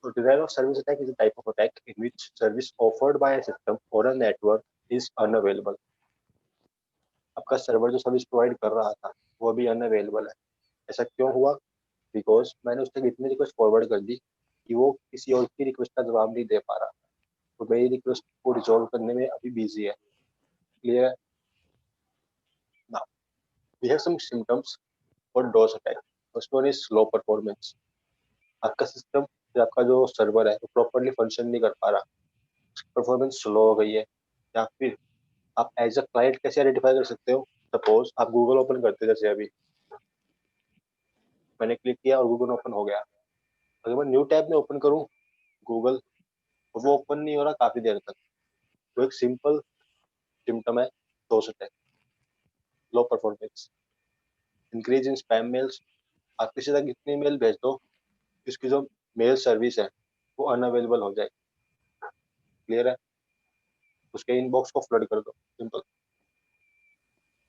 So denial of service attack is a type of attack in which service offered by a system or a network is unavailable. आपका server जो service provide कर रहा था वो भी unavailable है. ऐसा क्यों हुआ? बिकॉज मैंने उससे इतनी रिक्वेस्ट फॉरवर्ड कर दी कि वो किसी और की रिक्वेस्ट का जवाब नहीं दे पा रहा, तो मेरी रिक्वेस्ट को रिजॉल्व करने में अभी बिजी है. Clear? Now we have some symptoms for DoS attack. First one is slow performance. आपका सिस्टम, आपका जो सर्वर है वो प्रॉपरली फंक्शन नहीं कर पा रहा, परफॉर्मेंस स्लो हो गई है. या फिर आप एज अ क्लाइंट कैसे आइडेंटिफाई कर सकते हो? सपोज आप गूगल ओपन करते जैसे अभी मैंने क्लिक किया और गूगल ओपन हो गया. अगर मैं न्यू टैब में ओपन करूं गूगल तो वो ओपन नहीं हो रहा काफी देर तक, तो एक सिंपल सिम्टम है DoS attack. Low performance, increase in spam mails. आप किसी तक इतनी मेल भेज दो इसकी जो मेल सर्विस है वो अनअवेलेबल हो जाए. क्लियर है? उसके इनबॉक्स को फ्लड कर दो. Simple.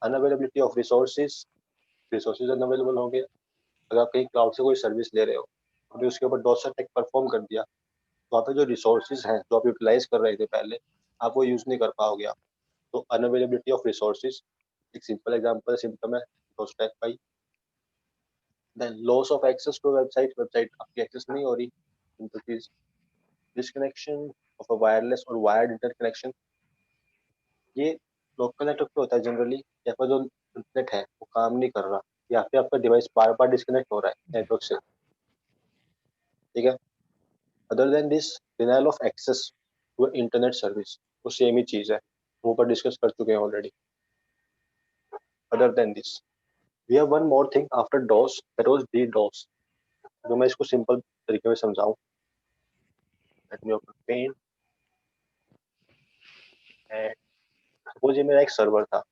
Unavailability of resources, resources unavailable हो गए. अगर आप कहीं क्लाउड से कोई सर्विस ले रहे हो और उसके ऊपर डॉस अटैक परफॉर्म कर दिया तो वहाँ पे जो रिसोर्सेज हैं जो आप यूटिलाइज कर रहे थे पहले आप वो यूज नहीं कर पाओगे आप. तो अनअवेलेबिलिटी ऑफ रिसोर्सेज एक सिंपल एग्जांपल सिम्टम है डॉस अटैक का ही. Then loss of access to website, website आपकी एक्सेस नहीं हो रही. सिंपल चीज. डिस्कनेक्शन ऑफ अ वायरलेस और वायर्ड इंटरनेट कनेक्शन. ये लोकल नेटवर्क पे होता है जनरली. आपका जो इंटरनेट है वो काम नहीं कर रहा या फिर आपका डिवाइस बार बार डिस्कनेक्ट हो रहा है नेटवर्क से. ठीक है? Other than this denial of access to internet service, वो सेम ही चीज है, वो ऊपर डिस्कस कर चुके हैं already. Other than this we have one more thing after DoS, that was DDoS. जो मैं इसको सिंपल तरीके में समझाऊं, let me open pen. And suppose ये मेरा एक सर्वर था.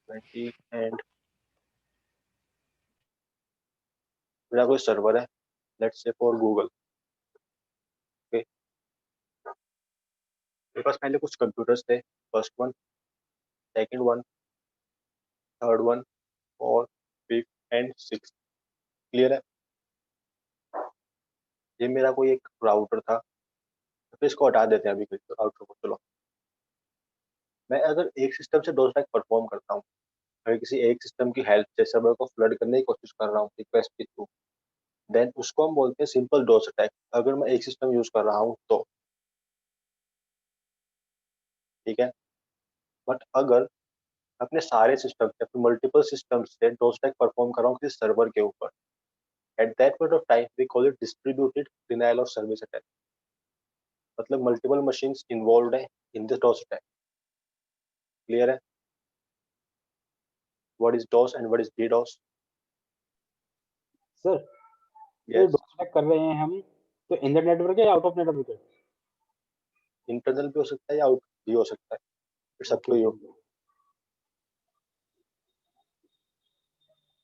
एंड मेरा कोई सर्वर है, let's say for Google. Okay, मेरे पास पहले कुछ कंप्यूटर्स थे. First one, second one, third one, fourth, fifth and six. Clear है? ये मेरा कोई एक राउटर था. तो इसको हटा देते हैं अभी राउटर को. चलो, मैं अगर एक सिस्टम से दो अटैक परफॉर्म करता हूँ, अगर किसी एक सिस्टम की हेल्प से सर्वर को फ्लड करने की कोशिश कर रहा हूँ रिक्वेस्ट के थ्रू, देन उसको हम बोलते हैं सिंपल डोस अटैक. अगर मैं एक सिस्टम यूज कर रहा हूँ तो. ठीक है? बट अगर अपने सारे सिस्टम या फिर मल्टीपल सिस्टम से डोस अटैक परफॉर्म कर रहा हूँ किसी सर्वर के ऊपर, at that point of time we call it distributed denial of service attack. मतलब मल्टीपल मशीन्स इन्वॉल्व है in this DoS attack. Clear है? What is DoS and what is DDoS? Sir ये यस. डॉस अटैक कर रहे हैं हम तो in the network है या आउट ऑफ नेटवर्क है? इंटरनल भी हो सकता है या आउट भी हो सकता है. It's up to you.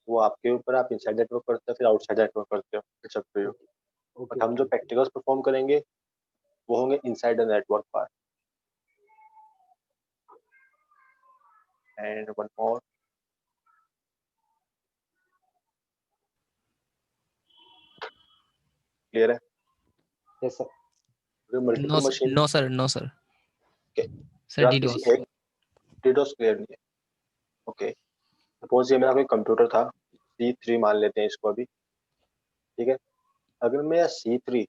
वो आपके ऊपर, आप इनसाइड नेटवर्क करते हो फिर आउटसाइड नेटवर्क करते हो. It's up to you. But हम जो प्रैक्टिकल्स परफॉर्म करेंगे वो होंगे inside the network part. And one more. Clear है? Yes sir. अगर multiple machine no sir, no sir. Okay sir आप डीडोस. किसी एक डीडोस क्लियर नहीं है. ओके, सपोज ये मेरा कोई कंप्यूटर था, C3 मान लेते हैं इसको अभी. ठीक है? अगर मेरा C3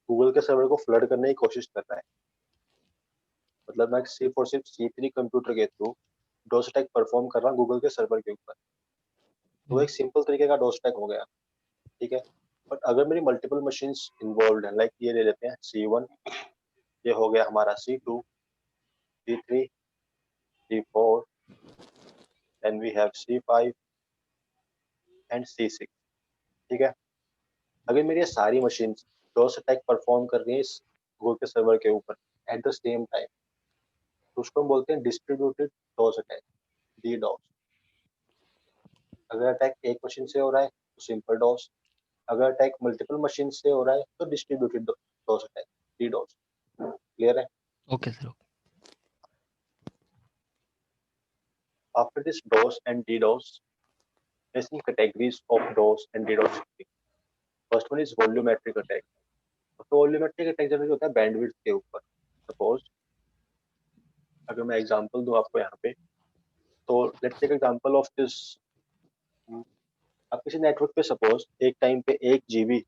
गूगल के सर्वर को फ्लड करने की कोशिश कर रहा है, मतलब मैं सिर्फ और सिर्फ C3 कंप्यूटर के थ्रू डोस अटैक परफॉर्म कर रहा हूँ गूगल के सर्वर के ऊपर, तो एक सिंपल तरीके का डोस अटैक हो गया. ठीक है? बट अगर मेरी मल्टीपल मशीन्स इन्वॉल्व है, लाइक ये ले लेते हैं C1, ये हो गया हमारा C2, C3, C4, then we have C5 and C6. ठीक है? अगर मेरी ये सारी मशीन डोस अटैक परफॉर्म कर रही है इस गूगल के सर्वर के ऊपर एट द सेम टाइम, तो उसको हम बोलते हैं डिस्ट्रीब्यूटेड डोस अटैक, डीडोस. अगर अटैक एक मशीन से हो रहा है तो सिंपल डोस. अगर अटैक मल्टीपल मशीन से हो रहा है तो डिस्ट्रीब्यूटेड डोस अटैक, डीडोस. क्लियर है? Okay sir. After this DOS and DDoS, basically categories of DOS and DDoS scripting. First one is volumetric attack. तो वॉल्यूमेट्रिक अटैक जनरली होता है बैंडविड्थ के ऊपर. सपोज अगर मैं एग्जांपल दूं आपको यहाँ पे, तो let's take example of this. आप किसी नेटवर्क पे सपोज एक टाइम पे 1 GB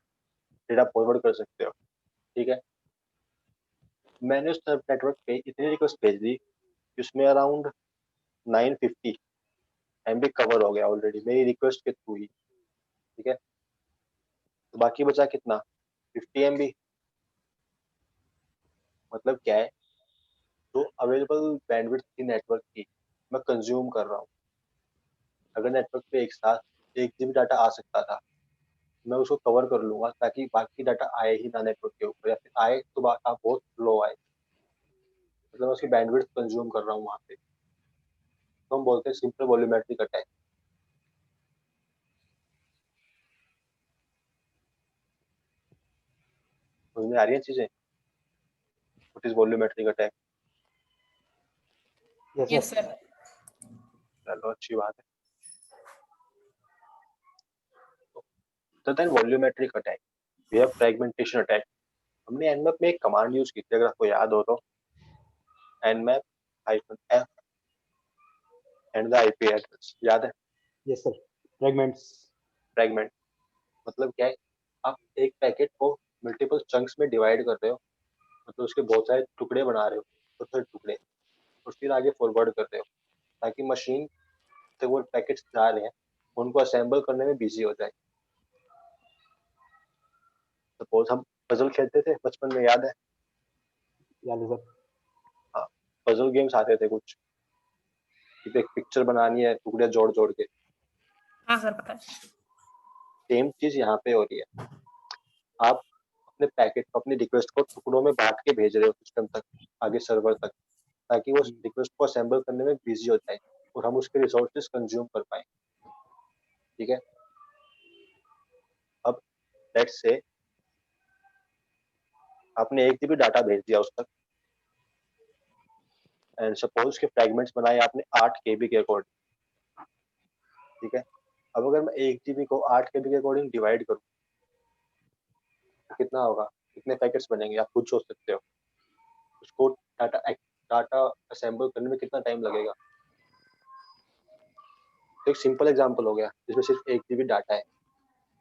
डेटा फॉरवर्ड कर सकते हो, ठीक है. मैंने उस नेटवर्क पे इतनी रिक्वेस्ट भेज दी कि उसमें अराउंड 950 MB कवर हो गया ऑलरेडी मेरी रिक्वेस्ट के थ्रू ही, ठीक है. तो बाकी बचा कितना, 50 MB. मतलब क्या है, जो अवेलेबल बैंडविड्थ थी नेटवर्क की मैं कंज्यूम कर रहा हूँ. अगर नेटवर्क पे एक साथ 1 GB डाटा आ सकता था, मैं उसको कवर कर लूंगा ताकि बाकी डाटा आए ही ना नेटवर्क के ऊपर, या फिर आए तो बहुत लो आए. मतलब मैं उसकी बैंडविड्थ कंज्यूम कर रहा हूँ वहाँ पे. तो हम बोलते हैं सिंपल वॉल्यूमेट्रिक अटैक. समझ में आ रही है चीजें, what is volumetric attack? Yes sir. चलो अच्छी बात है. तो then volumetric attack, we have fragmentation attack. हमने nmap में एक कमांड यूज की थी, अगर आपको याद हो तो, nmap -f and the IP address, याद है? Yes sir. फ्रैगमेंट्स. फ्रैगमेंट मतलब क्या है, आप एक पैकेट को मल्टीपल चंक्स में डिवाइड कर रहे हो, मतलब उसके बहुत सारे टुकड़े बना रहे हो, छोटे टुकड़े, और फिर आगे फॉरवर्ड कर रहे हो ताकि मशीन से वो पैकेट्स जा रहे हैं उनको असेंबल करने में बिजी हो जाए. सपोज हम पजल खेलते थे बचपन में, याद है? याद है सर. हाँ, पजल गेम्स आते थे कुछ, एक पिक्चर बनानी है टुकड़े जोड़ जोड़ के. हाँ सर पता है. सेम चीज यहाँ पे हो रही है. आप अपने पैकेट को, अपनी रिक्वेस्ट को टुकड़ों में बांट के भेज रहे हो सिस्टम तक, आगे सर्वर तक, ताकि वो रिक्वेस्ट को असेंबल करने में बिजी हो जाए और हम उसके रिसोर्सेज कंज्यूम कर पाए, ठीक है. अब लेट्स से आपने 1 GB डाटा भेज दिया उस तक, एंड सपोज के फ्रैगमेंट्स बनाए आपने 8 KB के अकॉर्डिंग, ठीक है. अब अगर मैं 1 GB को 8 KB के अकॉर्डिंग डिवाइड करूँ तो कितना होगा, कितने पैकेट्स बनेंगे, आप खुद सोच सकते हो. उसको डाटा असेंबल करने में कितना टाइम लगेगा. तो एक सिंपल एग्जांपल हो गया जिसमें सिर्फ 1 GB डाटा है.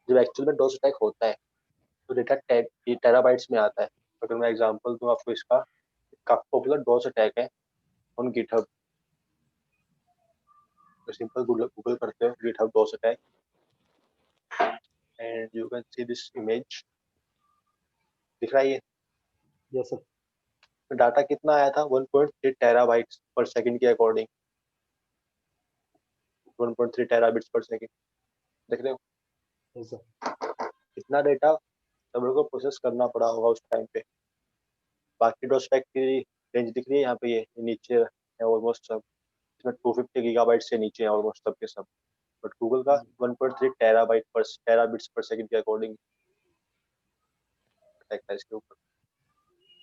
जब एक्चुअल में डोस अटैक होता है तो डेटा टेराबाइट्स में आता है. अगर मैं एग्जांपल दूं आपको इसका, काफी पॉपुलर डोस अटैक है ऑन गिटहब. तो सिंपल गूगल करते हो GitHub dose attack and you can see this image. दिख रहा है ये? Yes sir. डाटा कितना आया था, 1.3 टेराबाइट्स पर सेकंड के अकॉर्डिंग. 1.3 टेराबिट्स पर सेकंड, देख रहे हो? Yes sir. इतना डेटा सर्वर को प्रोसेस करना पड़ा होगा उस टाइम पे. बाकी डोस अटैक की रेंज दिख रही है यहाँ पे, ये नीचे है ऑलमोस्ट सब. इसमें 250 गीगाबाइट से नीचे है ऑलमोस्ट सब के सब. बट गूगल का 1.3 टेराबिट्स पर सेकंड के अकॉर्डिंग अटैक था इसके ऊपर.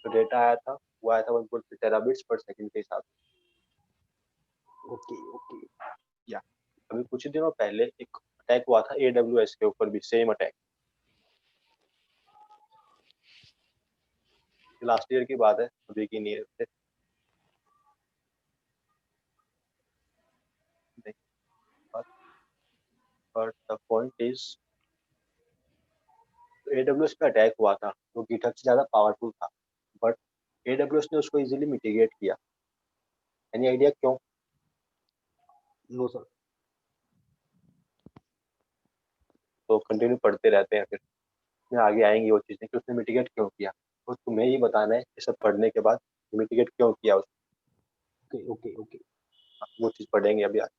तो डेटा आया था, वो आया था 1.3 टेराबिट्स पर सेकंड के हिसाब से. Okay okay. या अभी कुछ ही दिनों पहले एक अटैक हुआ था AWS के ऊपर भी, सेम अटैक. लास्ट ईयर की बात है, अभी की नहीं है. But the point is, AWS पे अटैक हुआ था वो गिटहब से ज्यादा पावरफुल था, बट AWS ने उसको इजीली मिटिगेट किया. एनी आइडिया क्यों? No sir. तो कंटिन्यू पढ़ते रहते हैं, फिर में आगे आएंगी वो चीजें कि उसने मिटिगेट क्यों किया. तो तुम्हें ही बताना है ये सब पढ़ने के बाद, मिटिगेट क्यों किया उसने. Okay okay okay. वो चीज पढ़ेंगे अभी आगे.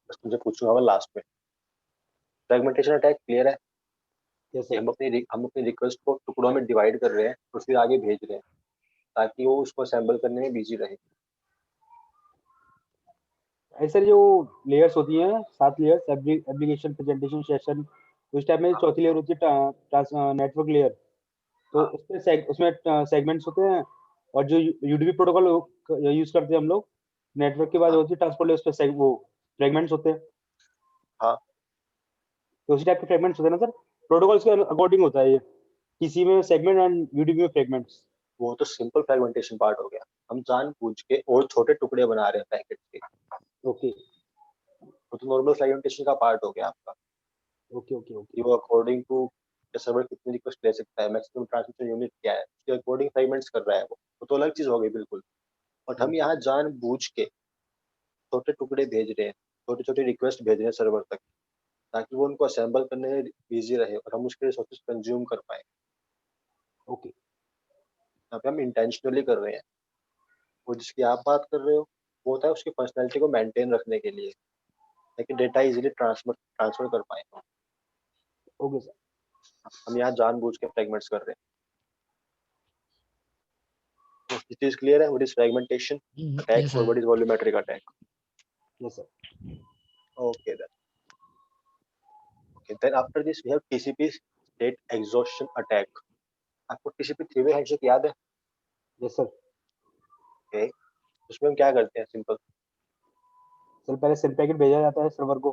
बस तुमसे पूछूंगा मैं लास्ट में, फ्रैगमेंटेशन अटैक क्लियर है? यस कि सर. हम अपनी रिक्वेस्ट को टुकड़ों में डिवाइड कर रहे हैं और फिर आगे भेज रहे हैं ताकि वो उसको असेंबल करने में बिजी रहे. ऐसे जो लेयर्स होती हैं 7 लेयर्स, एप्लीकेशन, प्रेजेंटेशन, सेशन, उस टाइप में चौथी लेयर होती है नेटवर्क लेयर. तो उसमें सेगमेंट्स होते हैं, और जो यूडीपी प्रोटोकॉल यूज करते हैं हम लोग नेटवर्क के बाद होती है ट्रांसपोर्ट लेयर, उस पे वो फ्रेगमेंट्स होते हैं. हाँ तो उसी टाइप के फ्रेगमेंट्स होते हैं ना सर, प्रोटोकॉल्स के अकॉर्डिंग होता है ये, किसी में सेगमेंट एंड यूडीपी में फ्रेगमेंट्स। वो तो सिंपल फ्रेगमेंटेशन पार्ट हो गया, हम जानबूझ के और छोटे टुकड़े बना रहे हैं पैकेट के, ओके वो तो नॉर्मल फ्रेगमेंटेशन का पार्ट हो गया आपका। ओके ओके ओके कि वो अकॉर्डिंग टू सर्वर कितनी रिक्वेस्ट ले सकता है, मैक्सिमम ट्रांसमिशन यूनिट क्या है, उसके अकॉर्डिंग फ्रेगमेंट्स कर रहा है वो तो अलग चीज हो गई बिल्कुल। बट हम यहाँ जानबूझ के छोटे टुकड़े भेज रहे हैं, छोटे छोटे रिक्वेस्ट भेज रहे हैं सर्वर तक, ताकि वो उनको असेंबल करने में इजी रहे और हम उसके रिसोर्सेज कंज्यूम कर पाए। ओके यहाँ पे हम इंटेंशनली कर रहे हैं। वो जिसकी आप बात कर रहे हो वो होता है उसकी पर्सनैलिटी को मेंटेन रखने के लिए, ताकि डेटा इजीली ट्रांसफर कर पाए। Okay sir. हम यहाँ जानबूझ के फ्रेगमेंट्स कर रहे हैं। तो ये चीज क्लियर है, what is fragmentation attack Yes, और sir. What is volumetric attack? Yes sir. Okay then. Okay, then after this we have TCP state exhaustion attack. आपको TCP थ्री-वे हैंडशेक याद है? Yes sir. Okay. उसमें हम क्या करते हैं सिंपल? सर पहले सिन पैकेट भेजा जाता है सर्वर को,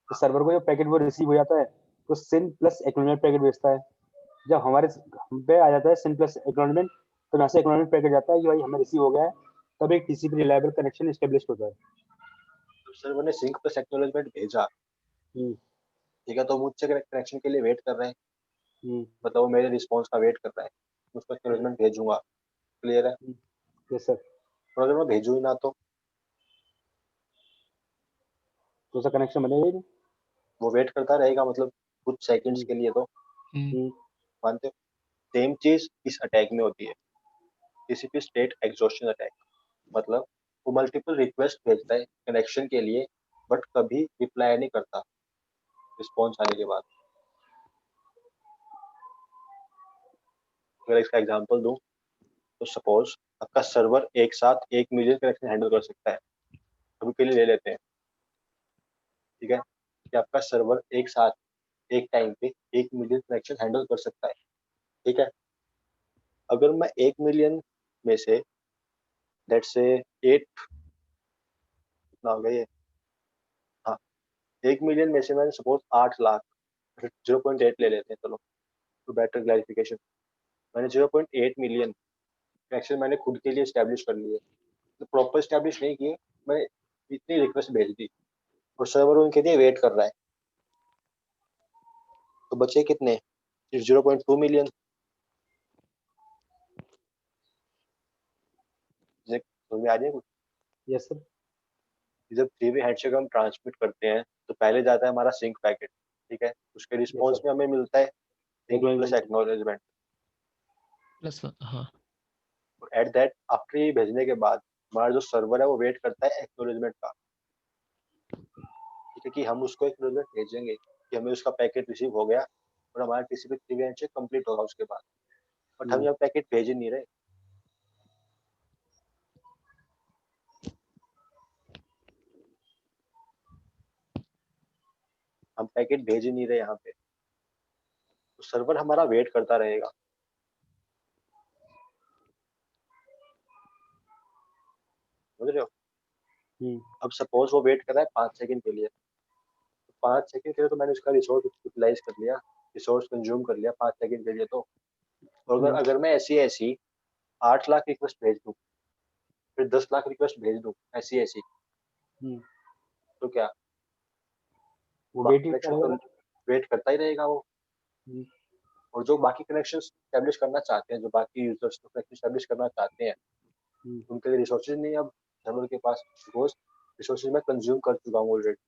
तो सर्वर को जब पैकेट वो रिसीव हो जाता है तो सिन प्लस एक्नॉलेजमेंट पैकेट भेजता है। जब हमारे हम पे आ जाता है सिन प्लस एक्नॉलेजमेंट, तो यहाँ से एक्नॉलेजमेंट पैकेट जाता है कि भाई हमें रिसीव हो गया है, तब एक टीसीपी रिलायबल कनेक्शन एस्टेब्लिश होता है। तो सर्वर ने सिंक प्लस एक्नॉलेजमेंट भेजा, हम्म ठीक है, तो हम मुझसे कनेक्शन के लिए वेट कर रहे हैं, हम्म मतलब वो मेरे रिस्पॉन्स का वेट कर रहा है, उसको एक्नॉलेजमेंट भेजूंगा। क्लियर है? Yes sir. और अगर मैं भेजूँ ही ना तो तो उसका कनेक्शन बनेगा ही नहीं। वो वेट करता रहेगा, मतलब कुछ सेकंड्स के लिए तो, मानते हो? सेम चीज इस अटैक में होती है, TCP स्टेट एग्जॉस्शन अटैक। मतलब वो मल्टीपल रिक्वेस्ट भेजता है कनेक्शन के लिए, बट कभी रिप्लाई नहीं करता रिस्पॉन्स आने के बाद। अगर इसका एग्जांपल दूं तो सपोज आपका सर्वर एक साथ 1 मिलियन कनेक्शन हैंडल कर सकता है, अभी के लिए ले लेते हैं, ठीक है, कि आपका सर्वर एक साथ एक टाइम पे 1 मिलियन कनेक्शन हैंडल कर सकता है, ठीक है। अगर मैं 1 मिलियन में से लेट से 8, कितना हो गया ये, हाँ, 1 मिलियन में से मैंने सपोज 8 लाख, 0.8 ले लेते हैं चलो टू बेटर क्लैरिफिकेशन। मैंने 0.8 मिलियन कनेक्शन मैंने खुद के लिए स्टैब्लिश कर लिए, तो प्रॉपर स्टैब्लिश नहीं किए, मैं इतनी रिक्वेस्ट भेज दी और सर्वर उनके लिए वेट कर रहा है, तो बचे कितने, सिर्फ 0.2 मिलियन। समझ में आ जाए कुछ? Yes sir. जब थ्री-वे हैंडशेक हम ट्रांसमिट करते हैं तो पहले जाता है हमारा सिंक पैकेट, ठीक है, उसके रिस्पॉन्स sir. में हमें मिलता है SYN plus Acknowledgement. Acknowledgement. Plus हाँ और एट दैट आफ्टर ये भेजने के बाद हमारा जो सर्वर है वो वेट करता है एक्नॉलेजमेंट का, ठीक है, कि हम उसको एक्नॉलेजमेंट भेजेंगे कि हमें उसका पैकेट रिसीव हो गया और हमारा TCP थ्री-वे हैंडशेक कंप्लीट होगा उसके बाद। बट हम यहाँ पैकेट भेज ही नहीं रहे, हम पैकेट भेज ही नहीं रहे यहाँ पे, तो सर्वर हमारा वेट करता रहेगा। समझ रहे हो? अब सपोज वो वेट कर रहा है 5 सेकंड के लिए, तो 5 सेकंड के लिए तो मैंने उसका रिसोर्स यूटिलाइज कर लिया, रिसोर्स कंज्यूम कर लिया 5 सेकंड के लिए तो। और अगर मैं ऐसी ऐसी 8 लाख रिक्वेस्ट भेज दूं, फिर 10 लाख रिक्वेस्ट भेज दूं ऐसी ऐसी, तो क्या वो बाकी वेट ही कनेक्शन करेगा। तो वेट करता ही रहेगा वो। और जो बाकी कनेक्शन स्टैब्लिश करना चाहते हैं, जो बाकी यूजर्स तो कनेक्शन स्टैब्लिश करना चाहते हैं, उनके लिए रिसोर्सेज नहीं अब सर्वर के पास, बिकॉज रिसोर्सेज मैं कंज्यूम कर चुका हूँ ऑलरेडी।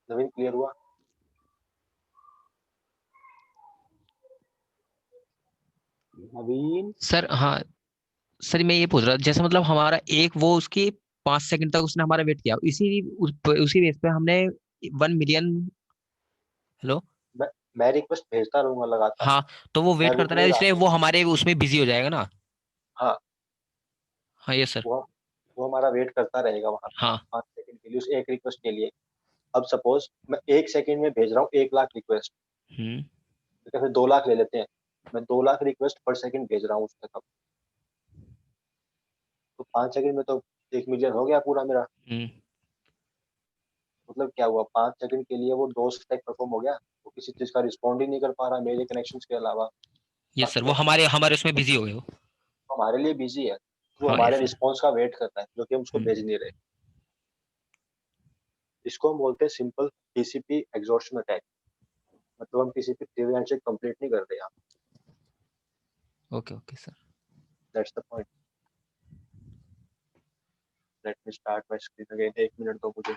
नवीन क्लियर हुआ? नवीन सर। हाँ सर, मैं ये पूछ रहा जैसे मतलब हमारा एक वो उसकी 5 सेकंड तक उसने हमारा वेट किया, उसी बेस पे हमने 1 मिलियन। हेलो। मैं रिक्वेस्ट भेजता रहूंगा लगातार, हाँ, तो वो मैं वेट रुक करता नहीं रहे रहा। इसलिए वो हमारे उसमें बिजी हो जाएगा ना। हाँ, हाँ ये सर। वो हमारा वेट करता रहेगा वहां पे हाँ 5 सेकंड के लिए उस एक रिक्वेस्ट के लिए। अब सपोज मैं 1 सेकंड में भेज रहा हूँ 1 लाख रिक्वेस्ट, ठीक है, फिर 2 लाख ले लेते हैं, मैं 2 लाख रिक्वेस्ट पर सेकंड भेज रहा हूँ उस तक। अब तो 5 सेकंड में तो 1 मिलियन हो गया पूरा मेरा। मतलब क्या हुआ, 5 सेकंड के लिए वो 2 अटैक परफॉर्म हो गया, वो किसी चीज का रिस्पॉन्ड ही नहीं कर पा रहा मेरे कनेक्शंस के अलावा। यस सर, वो हमारे उसमें बिजी हो गए वो। तो हमारे लिए बिजी है, वो हाँ हमारे यस सर। रिस्पॉन्स का वेट करता है जो कि हम उसको भेज नहीं रहे। इसको हम बोलते हैं सिंपल टीसीपी एग्जॉर्शन अटैक, मतलब हम किसी पे प्रीवियस हैंडशेक कंप्लीट नहीं कर रहे यहाँ। Okay okay sir. That's the point. Let me start my screen again, 1 minute दो मुझे।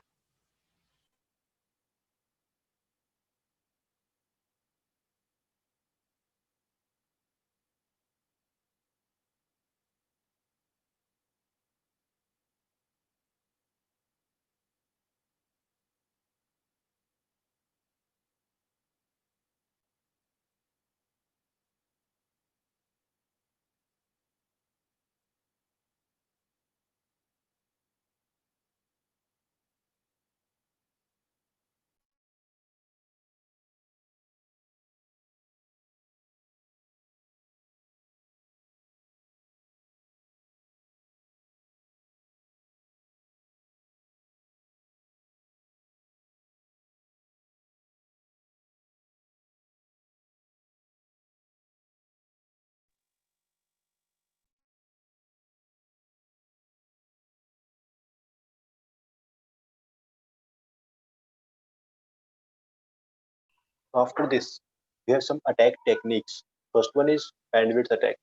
After this, we have some attack techniques. First one is bandwidth attack.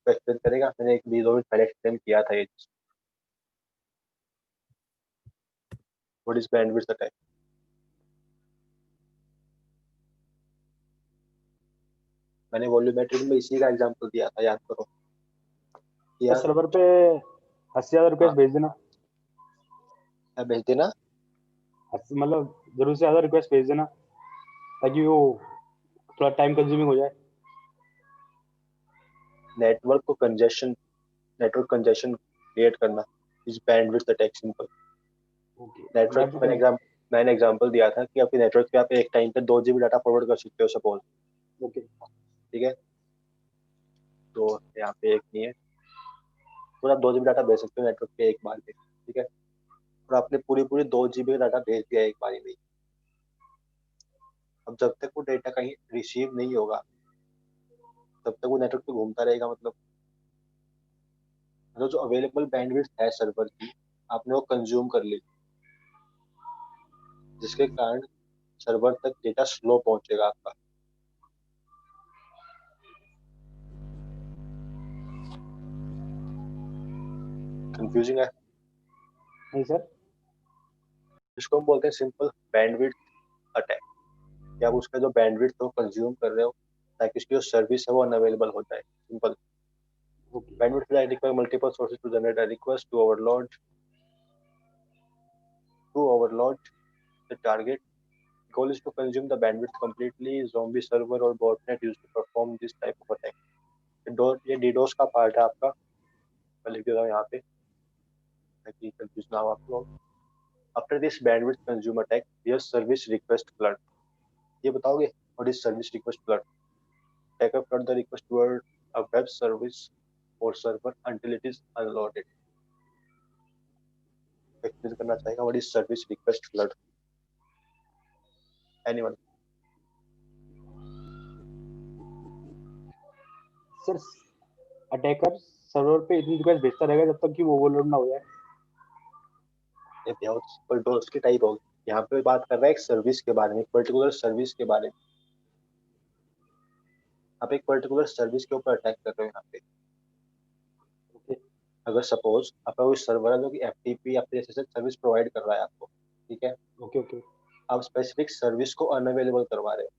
Explain करेगा, मैंने एक 2 मिनट पहले एक्सप्लेन किया था ये। What is bandwidth attack? मैंने वॉल्यूमेट्रिक में इसी का एग्जांपल दिया था, याद करो। तो सर्वर पे 80,000 रिक्वेस्ट भेज देना, भेज देना, मतलब जरूर से ज्यादा रिक्वेस्ट भेज देना ताकि वो थोड़ा टाइम कंज्यूमिंग हो जाए। नेटवर्क कंजेशन क्रिएट करना इस बैंडविड्थ अटैक सिंपल। नेटवर्क मैंने एग्जांपल दिया था कि आपके नेटवर्क पे आप एक टाइम पे 2 GB डाटा फॉरवर्ड कर सकते हो सपोज। ओके, ठीक है, तो यहाँ पे एक नहीं है, तो आप 2 GB डाटा भेज सकते हो नेटवर्क पे एक बार में। ठीक है, और आपने पूरी 2 GB डाटा भेज दिया एक बार में। अब जब तक वो डेटा कहीं रिसीव नहीं होगा तब तक वो नेटवर्क पे घूमता रहेगा। मतलब जो अवेलेबल बैंडविड्थ है सर्वर की, आपने वो कंज्यूम कर ली, जिसके कारण सर्वर तक डेटा स्लो पहुंचेगा आपका। कंफ्यूजिंग है? नहीं सर। इसको हम बोलते हैं सिंपल बैंडविड्थ अटैक, कि आप उसका जो बैंडविड्थ है वो कंज्यूम कर रहे हो ताकि उसकी जो सर्विस है वो अनअवेलेबल हो जाए। Simple bandwidth attack require multiple sources to generate a request to overload the target. The goal is to consume the bandwidth completely. Zombie server और botnet used to perform this type of attack. ये DDoS का part है आपका, मैं लिख देता हूँ यहाँ पे ताकि कंफ्यूज ना हो आप लोग। After this bandwidth consume attack, there's service request flood. ये बताओगे what is service request flood? Attacker flood the request toward a web service or server until it is unloaded. Explain करना चाहेगा what is service request flood? Anyone? Sir attacker server पे इतनी request भेजता रहेगा जब तक कि वो ओवरलोड ना हो जाए। ये बहुत सिंपल डोज की टाइप होगी। यहाँ पे बात कर रहा है एक सर्विस के बारे में, पर्टिकुलर सर्विस के बारे में। आप एक पर्टिकुलर सर्विस के ऊपर अटैक कर रहे हो यहाँ पे। अगर सपोज आपका कोई सर्वर है जो कि FTP या फिर ऐसे सर्विस प्रोवाइड कर रहा है आपको, ठीक है, ओके ओके आप स्पेसिफिक सर्विस को अनअवेलेबल करवा रहे हो,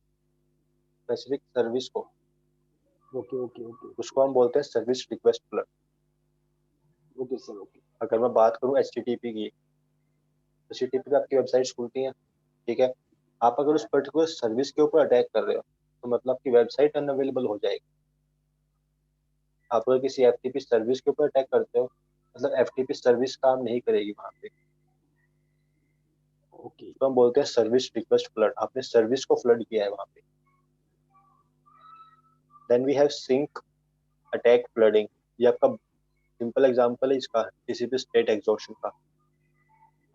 स्पेसिफिक सर्विस को, ओके ओके ओके उसको हम बोलते हैं service request flood. Okay sir okay. अगर मैं बात करूँ HTTP की, HTTP पे आपकी वेबसाइट्स खुलती हैं, ठीक है, आप अगर उस पर्टिकुलर सर्विस के ऊपर अटैक कर रहे हो तो मतलब आपकी वेबसाइट अनअवेलेबल हो जाएगी। आप अगर किसी FTP सर्विस के ऊपर अटैक करते हो मतलब FTP सर्विस काम नहीं करेगी वहां पे, ओके तो हम बोलते हैं सर्विस रिक्वेस्ट फ्लड। आपने सर्विस को फ्लड किया है वहां पे। Then we have SYN attack flooding. ये आपका सिंपल एग्जांपल है इसका, किसी भी स्टेट एग्जॉर्शन का।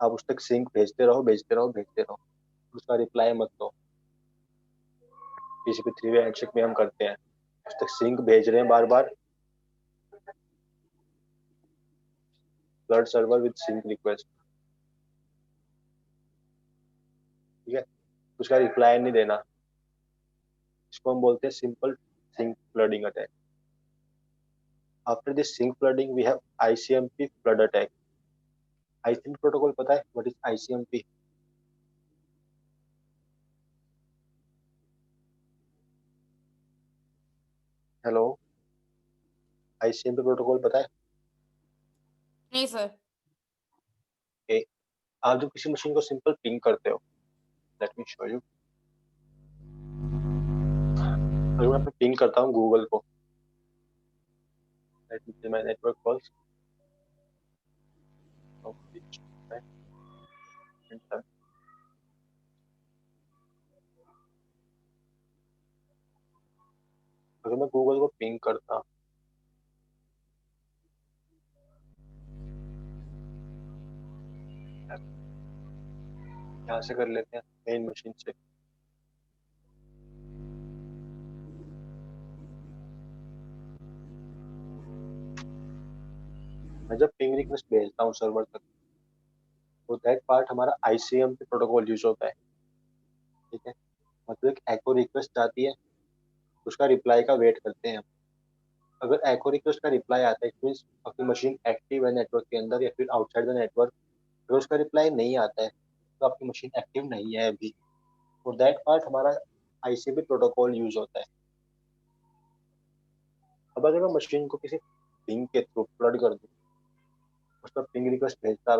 आप उस तक सिंक भेजते रहो, उसका रिप्लाई मत दो। TCP/3 वे हैंडशेक में हम करते हैं, उस तक सिंक भेज रहे हैं बार बार, flood server with SYN request, ठीक है, उसका रिप्लाई नहीं देना, इसको हम बोलते हैं simple SYN flooding attack. After this SYN flooding we have ICMP flood attack. ICMP protocol पता है what is ICMP? Hello, ICMP protocol पता है? नहीं सर। आप जब किसी मशीन को सिंपल पिंग करते हो, लेट मी शो यू, अगर मैं पिंग करता हूँ गूगल को, let me see my network calls, अगर मैं गूगल को पिंग करता, यहाँ से कर लेते हैं मेन मशीन से, मैं जब पिंग रिक्वेस्ट भेजता हूँ सर्वर तक, तो दैट पार्ट हमारा ICMP प्रोटोकॉल यूज होता है, ठीक है। मतलब एक एको रिक्वेस्ट आती है, उसका रिप्लाई का वेट करते हैं हम। अगर एको रिक्वेस्ट का रिप्लाई आता है, इट मींस आपकी मशीन एक्टिव है नेटवर्क के अंदर या फिर आउटसाइड द नेटवर्क। अगर उसका रिप्लाई नहीं आता है तो आपकी मशीन एक्टिव नहीं है अभी, और दैट पार्ट हमारा ICMP प्रोटोकॉल यूज होता है। अब अगर मैं मशीन को किसी पिंग के थ्रू फ्लड कर दूं, उस पर पिंग रिक्वेस्ट भेजता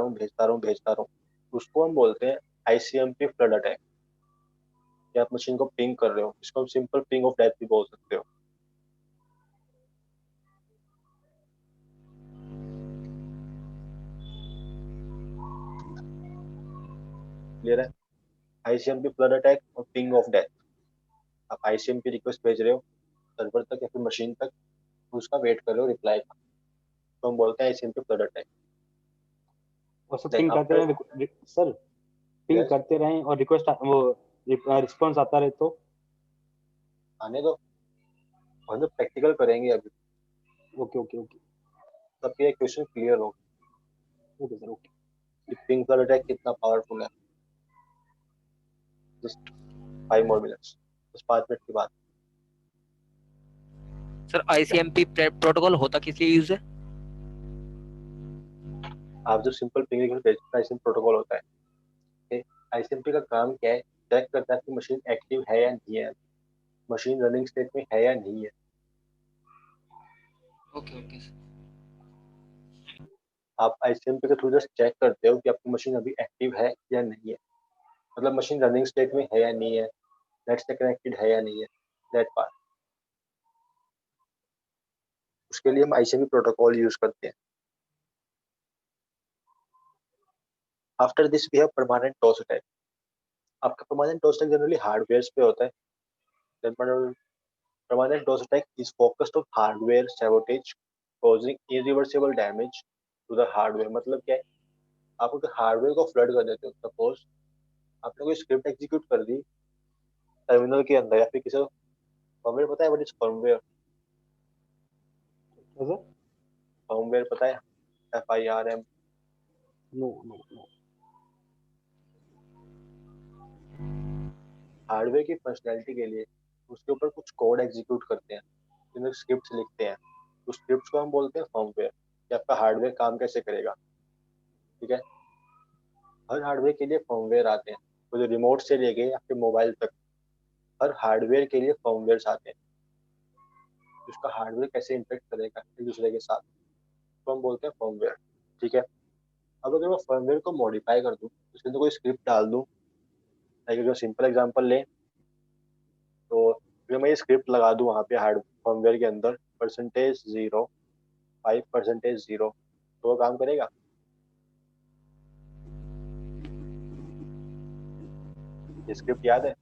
रहूं, उसको हम बोलते हैं ICMP फ्लड अटैक। कि आप मशीन को पिंग कर रहे हो, इसको हम सिंपल पिंग ऑफ डेथ भी बोल सकते हो। क्लियर है? ICMP फ्लड अटैक और पिंग ऑफ डेथ। आप ICMP रिक्वेस्ट भेज रहे हो सर्वर तक या फिर मशीन तक, उसका वेट कर रहे हो रिप्लाई का, तो हम बोलते हैं ICMP फ्लड अटैक। और सर Then पिंग करते after- रहें सर, पिंग Yes, करते रहें और रिक्वेस्ट वो रिस्पॉन्स आता रहे तो? आने दो, हम तो प्रैक्टिकल करेंगे अभी, ओके ओके ओके तब ये क्वेश्चन क्लियर हो ओके सर ओके। कि पिंग फ्लड अटैक कितना पावरफुल है। जस्ट 5 more minutes, बस 5 मिनट के बाद। सर ICMP प्रोटोकॉल होता किस लिए यूज है? आप जो सिंपल पिंग रिक्वेस्ट भेजते हैं, ICMP प्रोटोकॉल होता है। ICMP का काम क्या है? चेक करता है कि मशीन एक्टिव है या नहीं है, मशीन रनिंग स्टेट में है या नहीं है। Okay okay sir. आप ICMP के थ्रू जस्ट चेक करते हो कि आपकी मशीन अभी एक्टिव है या नहीं है, मतलब मशीन रनिंग स्टेट में है या नहीं है, नेट से कनेक्टेड है या नहीं है, दैट पार्ट। उसके लिए हम ICMP प्रोटोकॉल यूज करते हैं। After this we have permanent DoS attack. आपका permanent DoS attack generally hardware पे होता है। Permanent DoS attack is focused on hardware sabotage causing irreversible damage to the hardware. मतलब क्या है? आप अगर हार्डवेयर को फ्लड कर देते हो, सपोज आपने कोई स्क्रिप्ट एग्जीक्यूट कर दी टर्मिनल के अंदर, या फिर किसी को फर्मवेयर पता है what is firmware? Sir firmware पता है? FIRM। No no no. Hardware की फंक्शनैलिटी के लिए उसके ऊपर कुछ कोड एग्जीक्यूट करते हैं, जिनमें स्क्रिप्ट्स लिखते हैं, उस स्क्रिप्ट्स को हम बोलते हैं फर्मवेयर, कि आपका हार्डवेयर काम कैसे करेगा, ठीक है। हर हार्डवेयर के लिए फर्मवेयर आते हैं, तो जो रिमोट से लेके आपके मोबाइल तक हर हार्डवेयर के लिए फर्मवेयर आते हैं, उसका हार्डवेयर कैसे इंटरेक्ट करेगा एक दूसरे के साथ, तो हम बोलते हैं फर्मवेयर, ठीक है। अब अगर मैं फर्मवेयर को मॉडिफाई कर दूं, उसके अंदर कोई स्क्रिप्ट डाल दूं, लाइक अगर सिंपल एग्जांपल लें, तो अगर मैं ये स्क्रिप्ट लगा दूं वहाँ पे हार्ड फर्मवेयर के अंदर %0 5% 0, तो वो काम करेगा? ये स्क्रिप्ट याद है?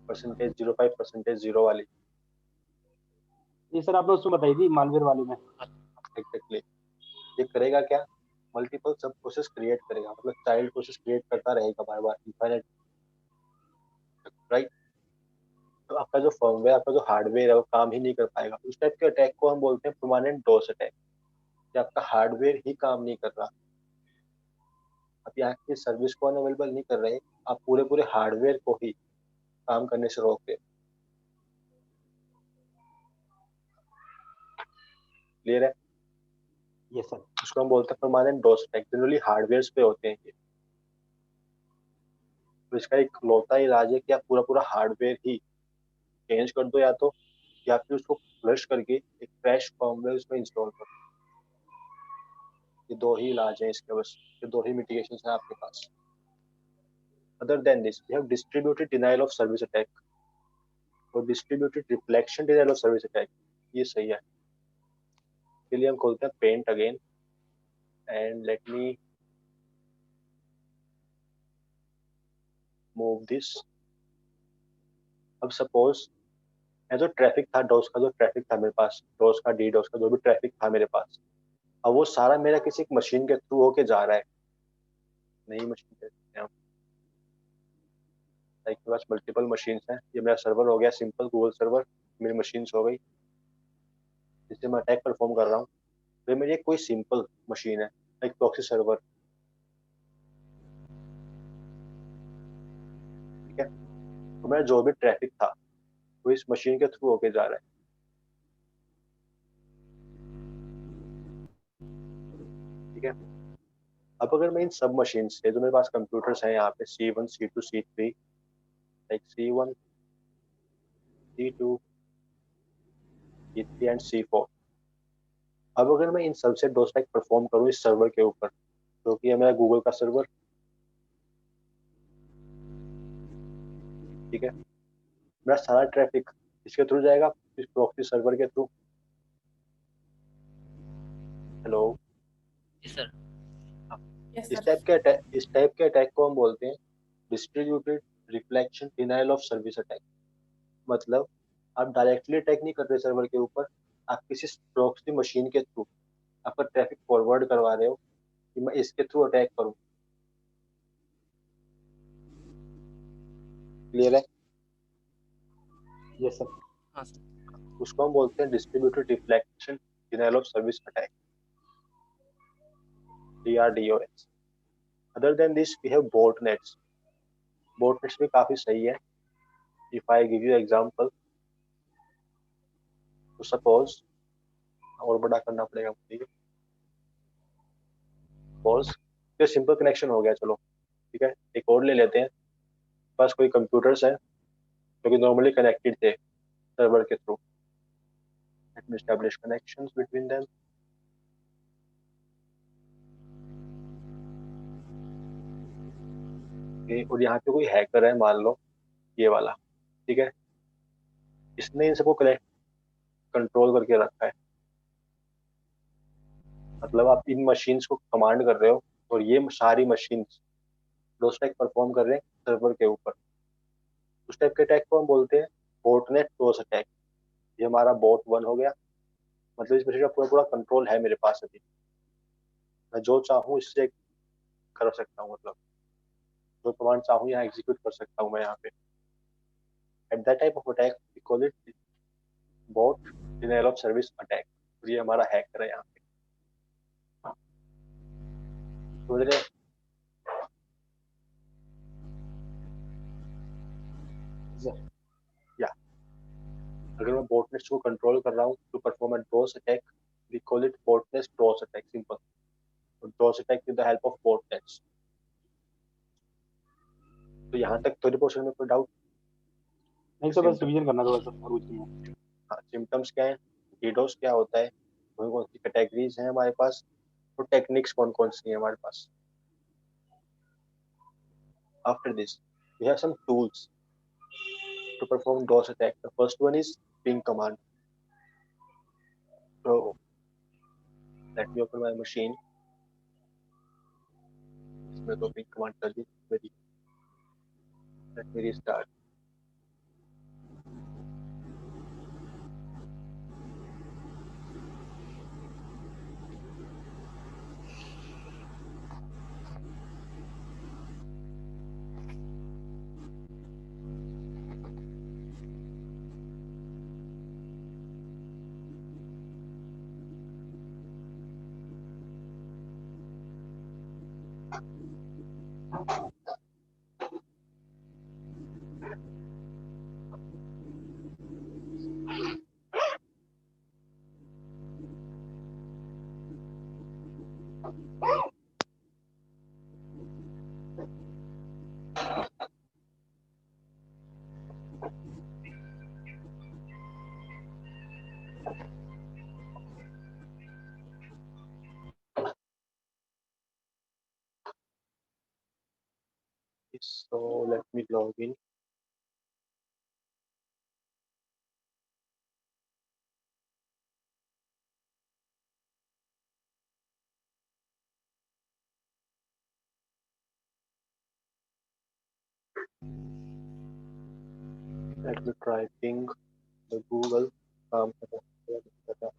%0 5% 0 वाली, ये सर आपने उसमें बताई थी मालवेयर वाले में। एग्जैक्टली। ये करेगा क्या? मल्टीपल सब प्रोसेस क्रिएट करेगा, मतलब चाइल्ड प्रोसेस क्रिएट करता रहेगा बार बार इनफाइनाइट, राइट। तो आपका जो फर्मवेयर, आपका जो हार्डवेयर है वो काम ही नहीं कर पाएगा। उस टाइप के अटैक को हम बोलते हैं परमानेंट डोस अटैक, कि आपका हार्डवेयर ही काम नहीं कर रहा, आप यहाँ की सर्विस को अवेलेबल नहीं कर रहे, आप पूरे पूरे हार्डवेयर को ही काम करने से रोक रहे। क्लियर है? Yes sir. उसको हम बोलते हैं परमानेंट डोस अटैक, जनरली हार्डवेयर पे होते हैं ये। तो इसका एक लौता इलाज है कि आप पूरा पूरा हार्डवेयर ही चेंज कर दो, या फिर उसको फ्लश करके एक फ्रेश फर्मवेयर उसमें इंस्टॉल कर दो। ये दो ही इलाज हैं इसके, बस ये दो ही मिटिगेशन हैं आपके पास। Other than this we have distributed denial of service attack और distributed reflection denial of service attack. ये सही है। के लिए हम खोलते हैं Paint again and let me move this. अब सपोज जो ट्रैफिक था, डोस का जो ट्रैफिक था मेरे पास, डोस का डी डोस का जो भी ट्रैफिक था मेरे पास, अब वो सारा मेरा किसी एक मशीन के थ्रू होके जा रहा है। नई मशीन कह सकते हैं हम, लाइक मेरे पास मल्टीपल मशीन हैं। ये मेरा सर्वर हो गया सिंपल गूगल सर्वर, मेरी मशीन हो गई जिससे मैं अटैक परफॉर्म कर रहा हूँ। तो मेरी एक कोई सिंपल मशीन है, एक प्रॉक्सी सर्वर, ठीक है। तो मेरा जो भी ट्रैफिक था वो इस मशीन के थ्रू होके जा रहा है, ठीक है। अब अगर मैं इन सब मशीन से, जो मेरे पास कंप्यूटर्स हैं यहाँ पे C1 C2 C3, like C1 C2 C3 and C4, अब अगर मैं इन सब से डोस अटैक परफॉर्म करूँ इस सर्वर के ऊपर, जो कि है मेरा गूगल का सर्वर, ठीक है। मेरा सारा ट्रैफिक इसके थ्रू जाएगा, इस प्रॉक्सी सर्वर के थ्रू। हेलो। जी सर। Yes, इस sir. टाइप के अटैक को हम बोलते हैं distributed reflection denial of service attack. मतलब आप डायरेक्टली अटैक नहीं कर रहे सर्वर के ऊपर, आप किसी प्रॉक्सी मशीन के थ्रू आपका ट्रैफिक फॉरवर्ड करवा रहे हो कि मैं इसके थ्रू अटैक करूं। क्लियर है? Yes sir. हाँ सर। उसको हम बोलते हैं distributed reflection denial of service attack, DRDOS। Other than this we have botnets. Botnets भी काफी सही है। If I give you example, तो सपोज और बड़ा करना पड़ेगा मुझे, सपोज ये सिंपल कनेक्शन हो गया, चलो ठीक है। एक और ले लेते हैं, पास कोई कंप्यूटर्स हैं जो कि नॉर्मली कनेक्टेड थे सर्वर के through. Let me establish connections between them. और यहाँ पे कोई हैकर है मान लो, ये वाला, ठीक है। इसने इन सबको कनेक्ट कंट्रोल करके रखा है। मतलब आप इन मशीन्स को कमांड कर रहे हो और ये सारी मशीन्स डोस अटैक परफॉर्म कर रहे हैं सर्वर के ऊपर। उस टाइप के अटैक को हम बोलते हैं बॉटनेट डोस अटैक। ये हमारा बॉट 1 हो गया, मतलब इस मशीन का पूरा पूरा कंट्रोल है मेरे पास अभी, मैं जो चाहूँ इससे कर सकता हूँ, मतलब जो कमांड चाहूँ यहाँ एग्जीक्यूट कर सकता हूँ मैं यहाँ पे। At that type of attack we call it bot denial of service attack. ये हमारा हैकर है यहाँ पे, समझ रहे हैं? सर। या अगर मैं बॉटनेट को कंट्रोल कर रहा हूँ to perform a DoS attack, we call it botnet DoS attack, simple. DoS attack with the help of botnets. तो यहाँ तक थोड़ी पोर्शन में कोई डाउट? नहीं सर, बस रिवीजन करना थोड़ा सा और कुछ नहीं है। हाँ, सिम्टम्स क्या है, डीडोस क्या होता है, कौन कौन सी कैटेगरीज हैं हमारे पास, तो टेक्निक्स कौन कौन सी हैं हमारे पास। After this we have some tools to perform DOS attack. The first one is ping command. So let me open my machine. इसमें तो ping command कर दी मेरी। Let me restart. So let me log in. Let me try ping the Google. काम कर रहा है।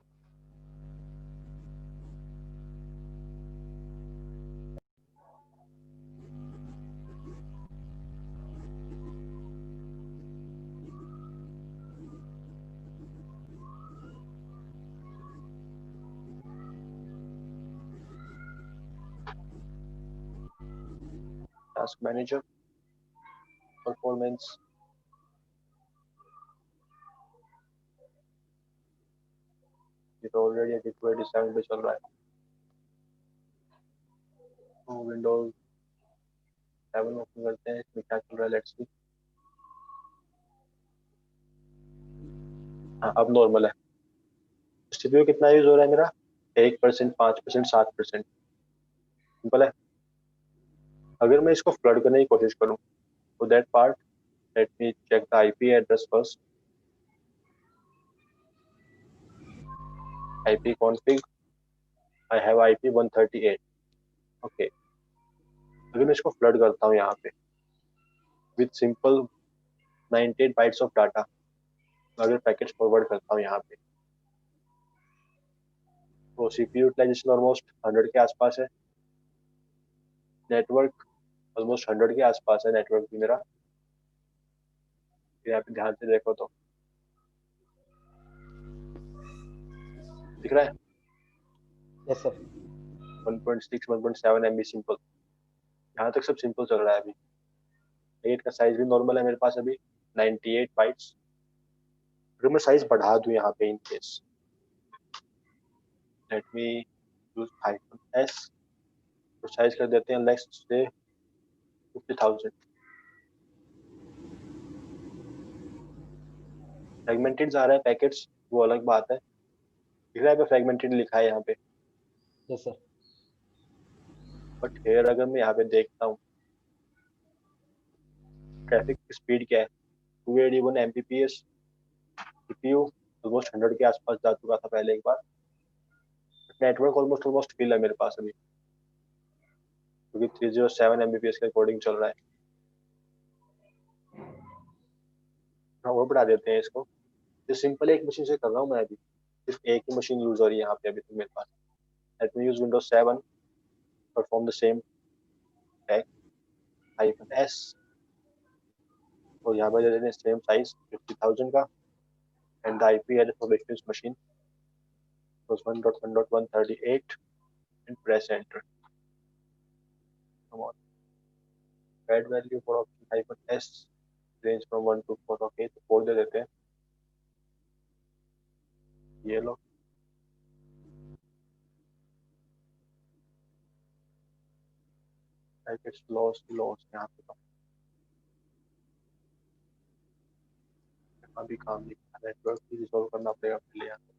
Task manager, performance. ये तो ऑलरेडी अभी 27 पे चल रहा है। तो विंडोज 7 ओपन करते हैं, इसमें क्या चल रहा है, लेट्स सी। हाँ, अब नॉर्मल है। सीपीयू कितना यूज हो रहा है मेरा? 1%, 5%, 7%। सिंपल है। अगर मैं इसको फ्लड करने की कोशिश करूं तो that part, let me check the IP address first. IP config, I have IP 138। Okay, अगर मैं इसको फ्लड करता हूं यहाँ पे with simple 98 bytes of data, अगर पैकेट फॉरवर्ड करता हूँ यहाँ पे, तो सीपीयू यूटिलाइजेशन ऑलमोस्ट 100 के आसपास है। नेटवर्क ऑलमोस्ट 100 के आसपास है नेटवर्क भी मेरा। यहाँ पे ध्यान से देखो तो दिख रहा है यस सर। 1.6 1.7 MB simple. यहाँ तक सब सिंपल चल रहा है। अभी पैकेट का साइज भी नॉर्मल है मेरे पास अभी 98 बाइट्स। अगर मैं साइज बढ़ा दूं यहाँ पे in case, late me use -s, तो साइज कर देते हैं नेक्स्ट से 50,000। फ्रेगमेंटेड जा रहा है पैकेट्स, वो अलग बात है। दिख रहा है फ्रेगमेंटेड लिखा है यहाँ पे। Yes sir. बट हेयर अगर मैं यहाँ पे देखता हूँ ट्रैफिक की स्पीड क्या है, 281 Mbps। सीपीयू ऑलमोस्ट 100 के आसपास जा चुका था पहले एक बार। नेटवर्क ऑलमोस्ट फिल है मेरे पास अभी, क्योंकि 307 Mbps का रिकॉर्डिंग चल रहा है। हाँ, और बढ़ा देते हैं इसको। जो सिंपल एक मशीन से कर रहा हूँ मैं अभी, सिर्फ एक ही मशीन यूज हो रही है यहाँ पे अभी तो मेरे पास। Let me use Windows 7, perform the same tag -s, और यहाँ पे दे देते हैं सेम साइज 50,000 का, and the IP address of this machine was 1.1.138 and press enter. Come on. Add value for option -s range from 1 to 4. Okay, तो 4 दे देते हैं। ये लो, पैकेट्स लॉस यहाँ पे तो अभी काम नहीं कर रहा, नेटवर्क भी रिजॉल्व करना पड़ेगा पहले यहाँ पे।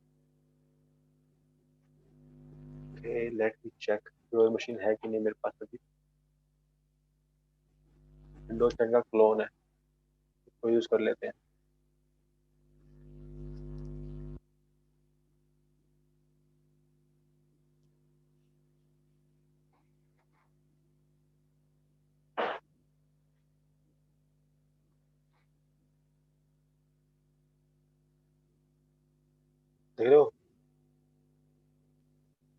Okay, let me check your machine है कि नहीं मेरे पास अभी। विंडोज 10 का क्लोन है, इसको यूज कर लेते हैं। देख रहे हो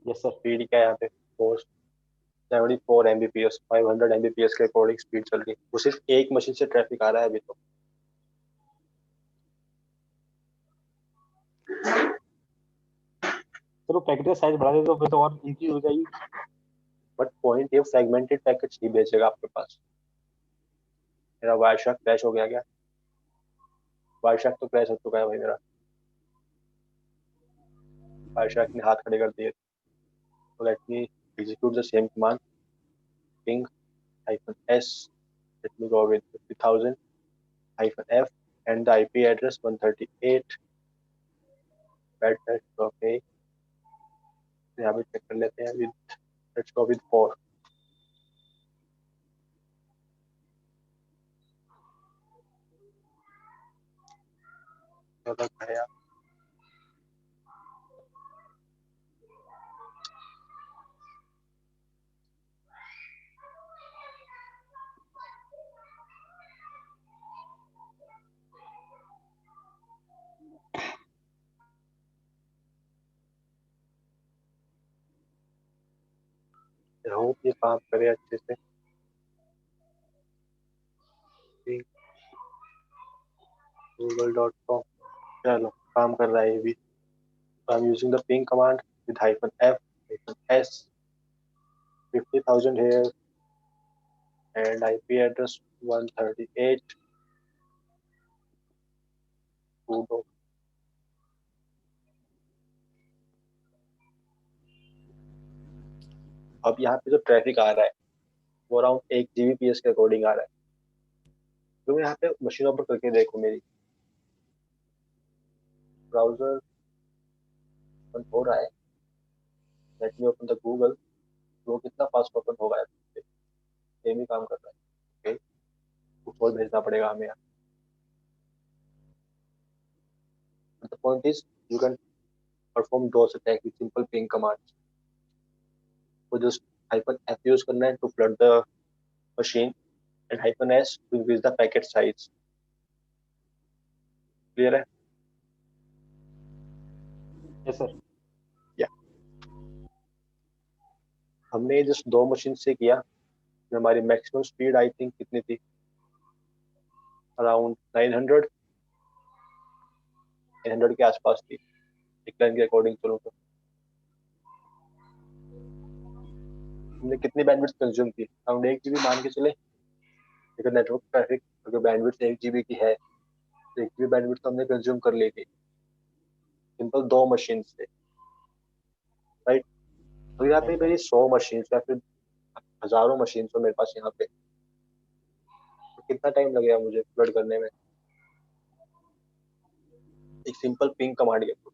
यस सर। स्पीड क्या है यहाँ पे, 474 Mbps, 500 Mbps के अकॉर्डिंग स्पीड चल रही है। वो सिर्फ एक मशीन से ट्रैफिक आ रहा है अभी तो। सर वो पैकेट का साइज बढ़ा दे तो फिर तो और इंक्रीज हो जाएगी। बट पॉइंट ये फ्रेगमेंटेड पैकेट्स ही भेजेगा आपके पास। मेरा वायरशार्क क्रैश हो गया क्या? वायरशार्क तो क्रैश हो चुका है भाई मेरा। वायरशार्क ने हाथ खड़े कर दिए। तो let me execute the same command, ping -s, let me go with 50,000 -f and the IP address 138. That's okay. यहाँ पे चेक कर लेते हैं with, let's go with 4. चलो गया। I hope ये काम करे अच्छे से। google.com, चलो काम कर रहा है ये भी। So I'm using the ping command with -f, -s, 50,000 here and IP address 138. sudo अब यहाँ पे जो ट्रैफिक आ रहा है वो अराउंड 1 Gbps के अकॉर्डिंग आ रहा है। तो यहाँ पे मशीन ओपन करके देखो, मेरी ब्राउजर ओपन हो रहा है। Late me open the Google. वो कितना फास्ट ओपन होगा, सेम ही काम कर रहा है। ओके, कुछ और भेजना पड़ेगा हमें। The point is you can perform DOS attack with simple ping command. तो जस्ट -f यूज करना है to flood the machine and -s to increase the packet size. Clear है? Yes sir. हमने जस्ट 2 मशीन से किया। हमारी maximum speed I think कितनी थी, अराउंड 900 के आसपास थी, डिक्लाइन के अकॉर्डिंग चलो तो। हमने कितनी बैंडविड्थ कंज्यूम की, अराउंड 1 GB मान के चले। अगर नेटवर्क ट्रैफिक अगर बैंडविड्थ 1 GB की है तो 1 GB बैंडविड्थ तो हमने कंज्यूम कर ली थी सिंपल 2 मशीन से, राइट। तो यहाँ पे मेरी 100 मशीन या फिर हजारों मशीन तो मेरे पास यहाँ पे, तो कितना टाइम लगेगा मुझे फ्लड करने में एक सिंपल पिंग कमांड के थ्रू?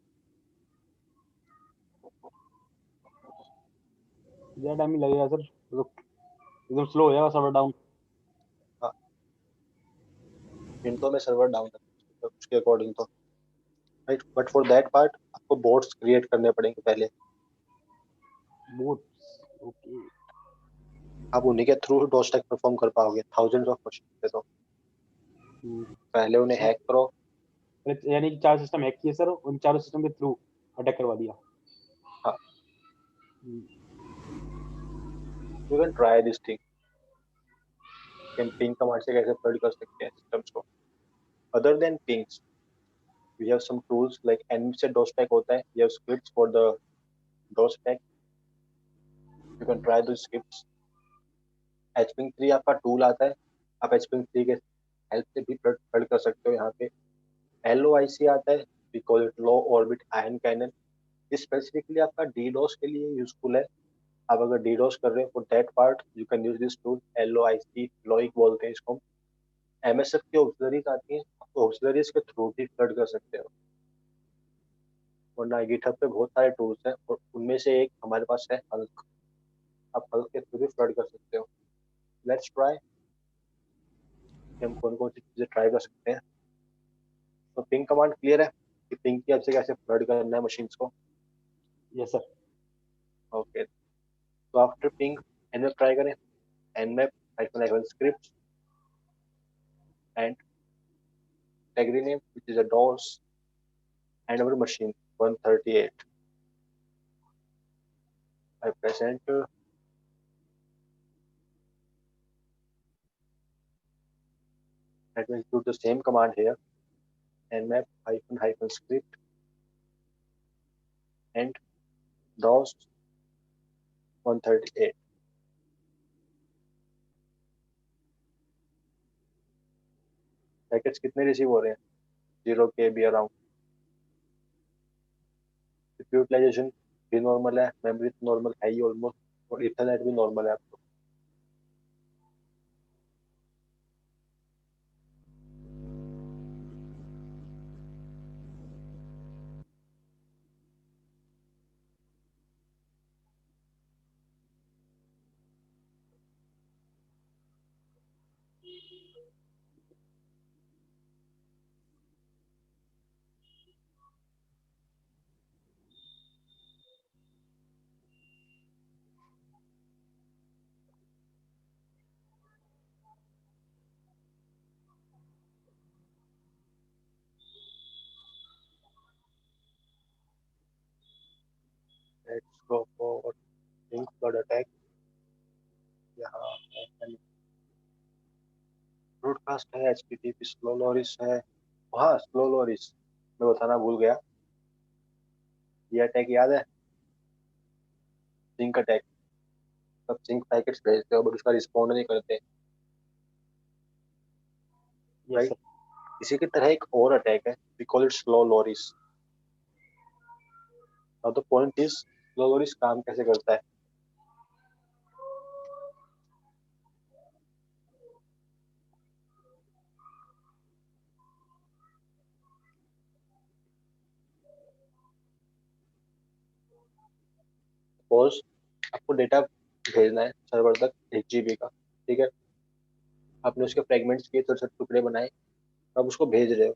ज्यादा टाइम ही लगेगा सर, तो एकदम स्लो हो जाएगा सर्वर डाउन। मिनटों में सर्वर डाउन है उसके अकॉर्डिंग तो, right. But for that part आपको बोट्स क्रिएट करने पड़ेंगे पहले। Boats, okay. आप उन्हीं के थ्रू DOS अटैक परफॉर्म कर पाओगे थाउजेंड्स ऑफ मशीन पे। तो पहले उन्हें हैक करो। यानी कि 4 सिस्टम हैक किए सर, उन चारों सिस्टम के थ्रू अटैक करवा दिया। हाँ, you can try this thing. Can ping command से कैसे फ्लड कर सकते हैं सिस्टम्स को। Other than pings we have some tools like nmap से DOS attack होता है, we have scripts for the DOS attack, you can try those scripts। hping3 आपका टूल आता है, आप hping3 के हेल्प से भी फ्लड कर सकते हो। यहाँ पे LOIC आता है, we call it low orbit ion cannon। ये स्पेसिफिकली आपका DDoS के लिए यूजफुल है। आप अगर DDoS कर रहे हो for that part you can use this tool LOIC, लोइक बोलते हैं इसको। MSF की ऑक्सिलरीज आती हैं, आप ऑक्सिलरीज के थ्रू भी फ्लड कर सकते हो। वरना गिटहब पे बहुत सारे टूल्स हैं और उनमें से एक हमारे पास है हल्क। आप हल्क के थ्रू भी फ्लड कर सकते हो। लेट्स ट्राई हम कौन कौन सी चीजें ट्राई कर सकते हैं। तो पिंग कमांड क्लियर है कि पिंग की आपसे कैसे फ्लड करना है मशीन्स को? Yes sir. ओके, तो आफ्टर पिंग nmap ट्राई करें। nmap -script and tag rename which is a DOS and our machine 138. I press enter. Let me do the same command here, nmap -script and DOS 138. Packets कितने receive हो रहे हैं? 0 KB around. Utilisation भी normal है, memory तो normal है ही almost, और Ethernet भी नॉर्मल है आपको। Let's go for think flood attack. यहाँ ब्रॉडकास्ट है, HTTP स्लो लॉरिस है। हाँ, स्लो लॉरिस मैं बताना भूल गया। ये अटैक याद है? SYN attack. सब सिंक पैकेट्स भेजते हो बट उसका रिस्पॉन्ड नहीं करते, यस राइट? सर। इसी की तरह एक और अटैक है, we call it slowloris. Now the point is, slowloris काम कैसे करता है? सपोज आपको डेटा भेजना है सर्वर तक 1 GB का, ठीक है? आपने उसके फ्रेगमेंट्स किए, छोटे छोटे टुकड़े बनाए, अब उसको भेज रहे हो।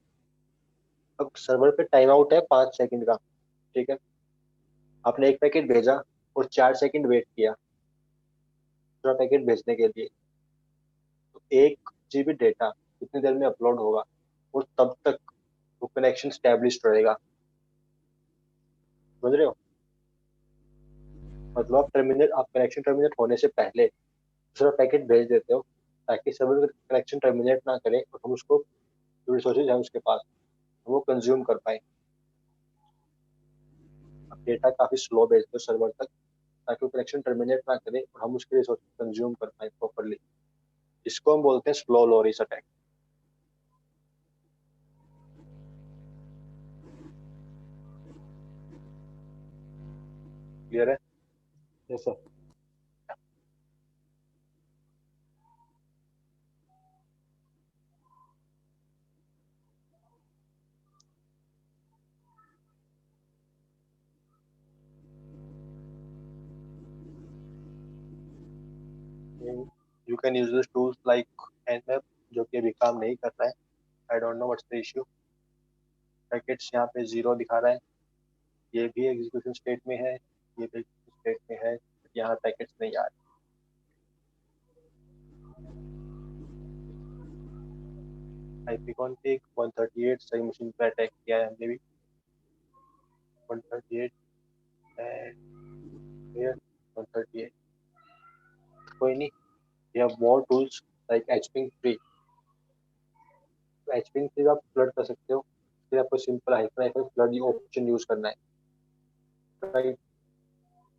अब सर्वर पे टाइम आउट है 5 सेकंड का, ठीक है? आपने एक पैकेट भेजा और 4 सेकंड वेट किया दूसरा पैकेट भेजने के लिए, तो 1 GB डेटा कितनी देर में अपलोड होगा, और तब तक वो कनेक्शन स्टैब्लिश रहेगा। समझ रहे हो? मतलब आप कनेक्शन टर्मिनेट होने से पहले दूसरा पैकेट भेज देते हो ताकि सर्वर कनेक्शन टर्मिनेट ना करे और हम उसको, जो रिसोर्सेज है उसके पास, वो कंज्यूम कर पाए। आप डेटा काफी स्लो भेजते हो सर्वर तक ताकि वो कनेक्शन टर्मिनेट ना करे और हम उसके रिसोर्स कंज्यूम कर पाए प्रॉपरली। इसको हम बोलते हैं स्लो लॉरिस अटैक। क्लियर है? Yes sir. You can use this tools like nmap, जो कि अभी काम नहीं कर रहा है। I don't know what's the issue. Packets यहाँ पे 0 दिखा रहा है, ये भी एग्जीक्यूशन स्टेट में है, ये भी एग्जीक्यूशन स्टेट में है, यहाँ पैकेट्स नहीं आ रहे। IP कॉन्फ़िग 138 सही मशीन पर अटैक किया है हमने भी। 138 and here 138। कोई नहीं, we have more tools like hping 3। तो hping 3 आप फ्लड कर सकते हो, फिर आपको simple hyphen hyphen flood option use करना है, राइट?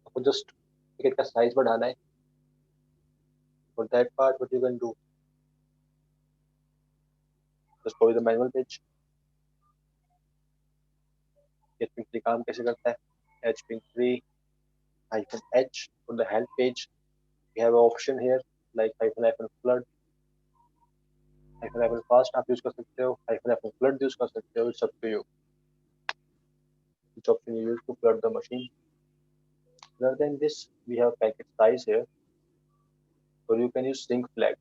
आपको जस्ट पैकेट का साइज बढ़ाना है। For that part what you can do, just go to the manual page। hping 3 काम कैसे करता है? hping 3 hyphen h on the help page, we have an option here like hyphen hyphen flood, hyphen hyphen fast आप use कर सकते हो, hyphen hyphen flood use कर सकते हो, it's up to you which option you use to flood the machine। Other than this we have packet size here, or you can use sync flag।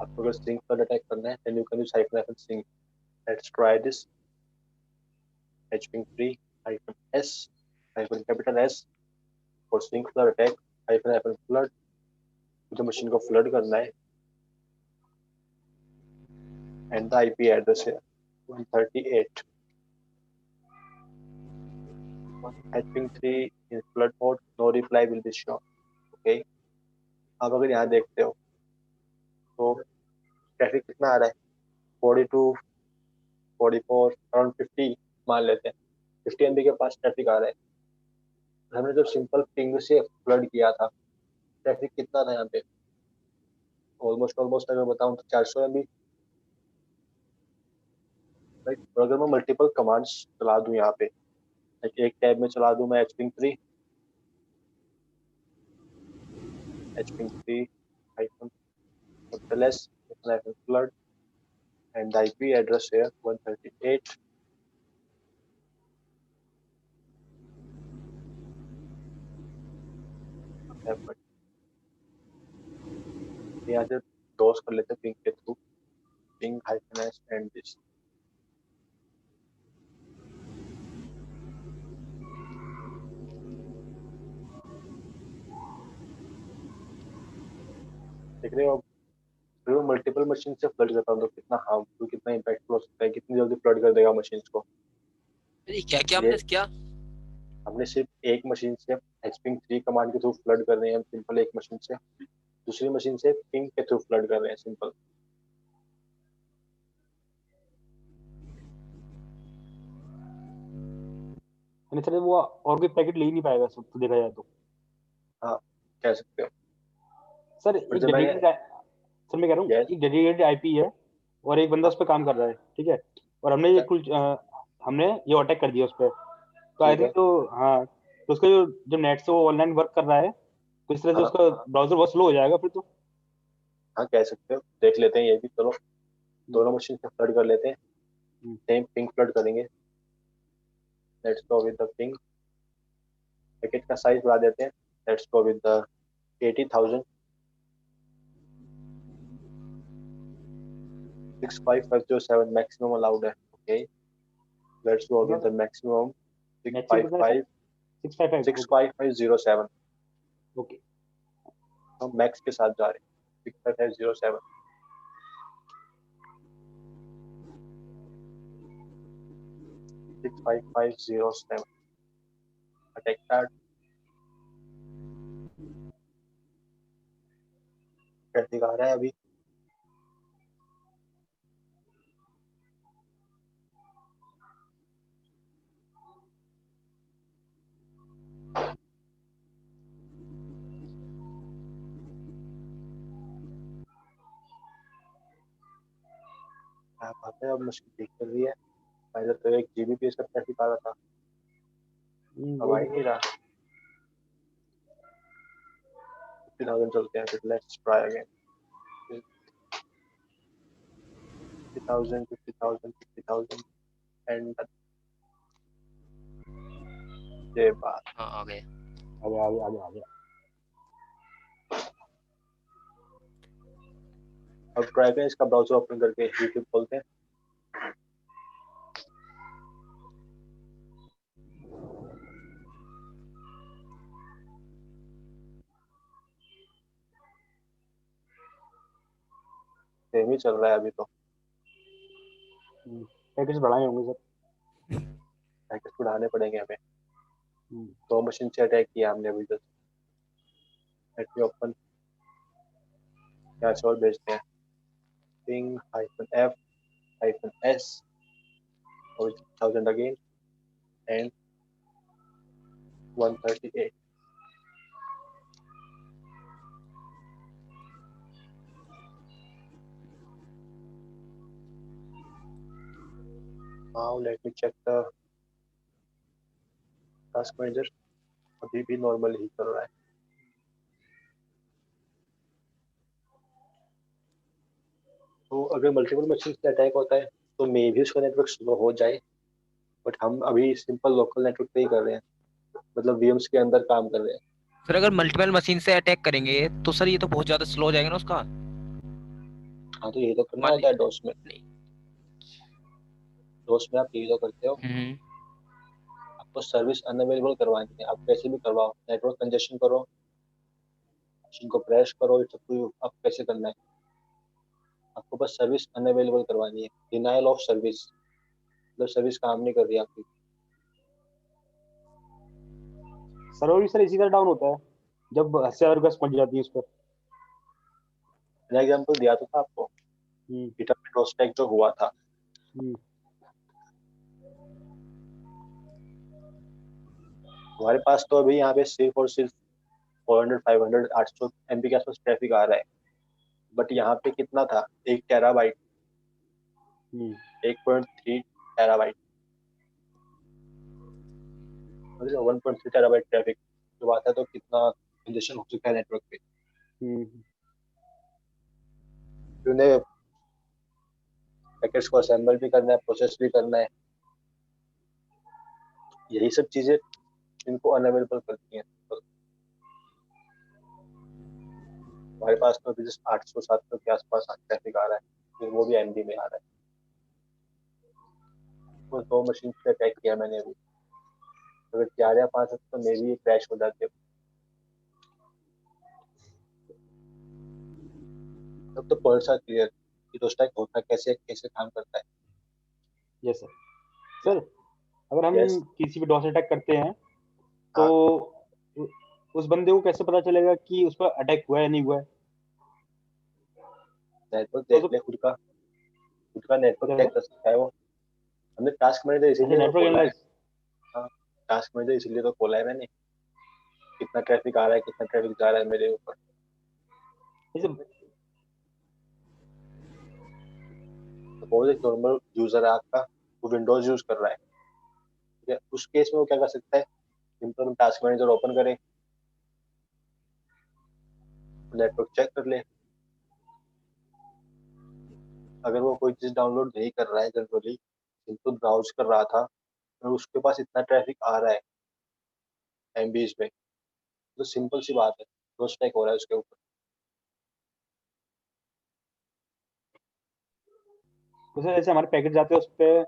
आपको अगर sync flood attack करना है then you can use hyphen hyphen sync। let's try this। hping 3 hyphen s hyphen capital S for sync flood attack, hyphen hyphen flood, तो machine को flood करना है, and the IP address here 138। hping 3 in flood mode, no reply will be shown। okay, अब अगर यहाँ देखते हो तो ट्रैफिक कितना आ रहा है? 42 44 अराउंड 50 मान लेते हैं, 50 MB के पास ट्रैफिक आ रहा है। हमने जब सिंपल पिंग से फ्लड किया था, ट्रैफिक कितना था यहाँ पे? ऑलमोस्ट अगर बताऊं तो 400 MB, राइट। और अगर मैं मल्टीपल कमांड्स चला दूं यहाँ पे, एक टैब में चला दूं मैं hping3 -ls -flood and the IP address here 138. यहाँ से डोज कर लेते हैं पिंग के through, ping -s and this. देख रहे हो, फिर वो मल्टीपल मशीन से फ्लड करता हूँ तो कितना हार्मफुल, कितना इम्पैक्टफुल हो सकता है, कितनी जल्दी फ्लड कर देगा मशीन को। ये क्या क्या ये हमने क्या हमने सिर्फ एक मशीन से hping3 कमांड के थ्रू फ्लड कर रहे हैं, सिंपल एक मशीन से, दूसरी मशीन से पिंग के थ्रू फ्लड कर रहे हैं, सिंपल। यानी सर वो और कोई पैकेट ले ही नहीं पाएगा सब तो देखा जाए तो। हाँ, कह सकते हो। सर और एक जब मैंने डेडिकेटेड, सर मैं कह रहा हूँ Yes, एक डेडिकेटेड आईपी है और एक बंदा उस पर काम कर रहा है, ठीक है, और हमने ये कुल हमने ये अटैक कर दिया उस पर, तो आई ठीक है। थिंक तो हाँ, तो उसका जो नेट से वो ऑनलाइन वर्क कर रहा है तो इस तरह से हाँ उसका ब्राउजर बहुत स्लो हो जाएगा फिर तो। हाँ, कह सकते हो, देख लेते हैं ये भी, चलो दोनों मशीन से फ्लड कर लेते हैं, सेम पिंग फ्लड करेंगे। Let's go with the ping, packet का साइज बढ़ा देते हैं, let's go with the 80,000, 65507 maximum allowed है। Okay, let's go with the maximum maximum कितना है सर? 655। 65507। ओके, हम मैक्स के साथ जा रहे हैं, 65507। Attack start. ट्रैफिक आ रहा है अभी। बात है, अब मुश्किल ठीक कर रही है। पहले तो 1 Gbps का ट्रैफिक आ रहा था, अब आ ही नहीं रहा। 50,000 चलते हैं, फिर लेट्स ट्राई अगेन। 50,000 50,000 50,000 एंड ये बात। हाँ आ गए। आगे आगे आगे आगे। अब ट्राई करें, इसका ब्राउजर ओपन करके यूट्यूब खोलते हैं। सेम ही चल रहा है अभी तो, पैकेज बढ़ाए होंगे सर। पैकेज बढ़ाने पड़ेंगे हमें। 2 मशीन से अटैक किया हमने अभी तक। लेट मी ओपन, क्या और भेजते हैं, ping -f -s और 1000 again and 138। Now let me check the task manager, अभी भी नॉर्मल ही चल रहा है। तो अगर मल्टीपल मशीन से अटैक होता है तो मे भी उसका नेटवर्क स्लो हो जाए, बट हम अभी सिंपल लोकल नेटवर्क पे ही कर रहे हैं, मतलब VMs के अंदर काम कर रहे हैं। सर अगर मल्टीपल मशीन से अटैक करेंगे तो सर ये तो बहुत ज्यादा स्लो हो जाएगा ना उसका। हाँ, तो यही तो करना मान होता है ली डोस में। नहीं। डोस में आप यही तो करते हो, आपको सर्विस अनअवेलेबल करवानी है, आप कैसे भी करवाओ, नेटवर्क कंजेशन करो, मशीन को क्रैश करो, इट्स अप टू यू, आप कैसे करना है। आपको बस सर्विस अनअवेलेबल करवानी है, डिनायल ऑफ सर्विस, मतलब सर्विस काम नहीं कर रही आपकी। सर्वर भी सर इसी तरह डाउन होता है जब 80,000 रिक्वेस्ट पहुंच जाती है उस पर। मैंने एग्जांपल दिया तो था आपको, गिटहब में डोस अटैक जो हुआ था। हमारे पास तो अभी यहाँ पे सिर्फ और सिर्फ 400 500 800 MB के आसपास ट्रैफिक आ रहा है, बट यहाँ पे कितना था, 1 टेराबाइट, 1.3 टेराबाइट, 1.3 टेराबाइट ट्रैफिक जब आता है तो कितना कंजेशन हो चुका है नेटवर्क पे। उन्हें पैकेट्स को असेंबल भी करना है, प्रोसेस भी करना है, यही सब चीजें इनको अनअवेलेबल करती हैं। तो हमारे पास तो अभी जस्ट 800-700 के आसपास ट्रैफिक आ रहा है, फिर वो भी एमबी में आ रहा है। तो 2 मशीन पे पैक किया मैंने अभी, अगर 4 या 5 तो मे भी क्रैश हो जाते। तब तो पॉइंट सा क्लियर कि तो स्टैक होता कैसे कैसे काम करता है। Yes sir. सर अगर हम Yes. किसी भी डॉस अटैक करते हैं तो उस बंदे को कैसे पता चलेगा कि उस पर अटैक हुआ है या नहीं हुआ है? नेटवर्क देख ले, खुद का नेटवर्क क्या चेक सर? कर सकता है वो। हमने टास्क मैनेजर अच्छा, इसीलिए तो नेटवर्क खोला है। एनालाइज। हाँ, टास्क मैनेजर इसीलिए तो खोला है मैंने, कितना ट्रैफिक आ रहा है, कितना ट्रैफिक जा रहा है मेरे ऊपर। सपोज एक नॉर्मल यूजर है आपका, वो विंडोज यूज कर रहा है, ठीक है, उस केस में वो क्या कर सकता है, सिंपल टास्क मैनेजर ओपन करे, नेटवर्क चेक कर ले। अगर वो कोई चीज डाउनलोड नहीं कर रहा है, जनरली सिंपल ब्राउज कर रहा था और उसके पास इतना ट्रैफिक आ रहा है एमबीज में, तो सिंपल सी बात है, तो स्टैक हो रहा है उसके ऊपर। तो सर जैसे हमारे पैकेट जाते हैं उस पर